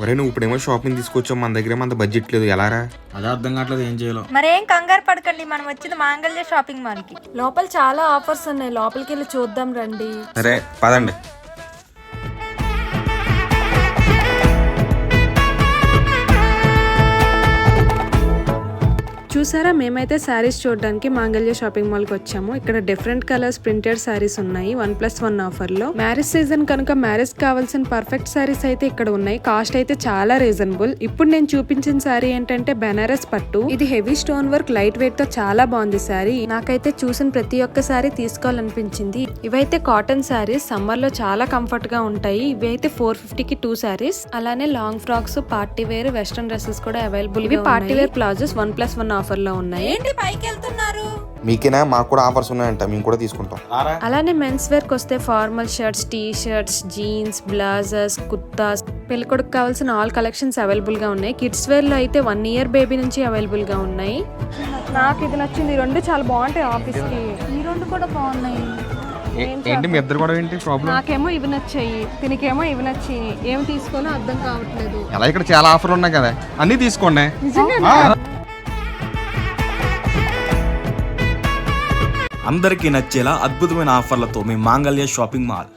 ఒరే నువ్వు ఇప్పుడేమో షాపింగ్ తీసుకొచ్చావు, మన దగ్గర మన బడ్జెట్ లేదు, ఎలారా? అదే అర్థం కావట్లేదు, ఏం చేయాలో. మరేం కంగారు పడకండి, మనం వచ్చింది మాంగళ్య షాపింగ్ మాల్ కి. లోపల చాలా ఆఫర్స్ ఉన్నాయి, లోపలికి వెళ్ళి చూద్దాం రండి. సరే పదండి. చూసారా, మేమైతే శారీస్ చూడడానికి మాంగళ్య షాపింగ్ మాల్ కి వచ్చాము. ఇక్కడ డిఫరెంట్ కలర్స్ ప్రింటెడ్ శారీస్ ఉన్నాయి 1+1 ఆఫర్ లో. మ్యారేజ్ సీజన్ కనుక మ్యారేజ్ కావాల్సిన పర్ఫెక్ట్ శారీస్ అయితే ఇక్కడ ఉన్నాయి. కాస్ట్ అయితే చాలా రీజనబుల్. ఇప్పుడు నేను చూపించిన శారీ ఏంటంటే బెనారస్ పట్టు. ఇది heavy stone work, light weight తో చాలా బాగుంది శారీ. నాకైతే చూసిన ప్రతి ఒక్క శారీ తీసుకోవాలనిపించింది. ఇవైతే కాటన్ శారీస్, సమ్మర్ లో చాలా కంఫర్ట్ గా ఉంటాయి. ఇవి అయితే 450కి 2 శారీస్. అలానే long frocks, party wear, western dresses కూడా అవైలబుల్. ఇవి పార్టీ వేర్ ప్లాజోస్ 1+1 ఆఫర్ లో ఉన్నాయి. ఏంటి పైకి వెళ్తున్నారు? మీకేనా? మాకు కూడా ఆఫర్స్ ఉన్నాయంట, మేము కూడా తీసుకుంటాం. అలానే మెన్స్ వేర్ కి వస్తే formal shirts, T shirts, jeans, blouses, kurtas, పెళ్ళికొడుకు కావాల్సిన ఆల్ కలెక్షన్స్ అవైలబుల్ గా ఉన్నాయి. కిడ్స్ వేర్ లో అయితే 1 year బేబీ నుంచి అవైలబుల్ గా ఉన్నాయి. నాకు ఇది నచ్చింది, 2 చాలా బాగుంటాయి ఆఫీస్ కి. ఈ రెండు కూడా బాగున్నాయి. ఏంటి మీ ఇద్దరు కూడా ఏంటి ప్రాబ్లం? నాకేమో ఇవి నచ్చాయి, తినకేమో ఇవి నచ్చాయి. ఏం తీసుకోనో అర్థం కావట్లేదు. ఎలా ఇక్కడ చాలా ఆఫర్లు ఉన్నాయి కదా, అన్ని తీసుకోండి. అందరికీ నచ్చేలా అద్భుతమైన ఆఫర్లతో మీ మాంగళ్య షాపింగ్ మాల్.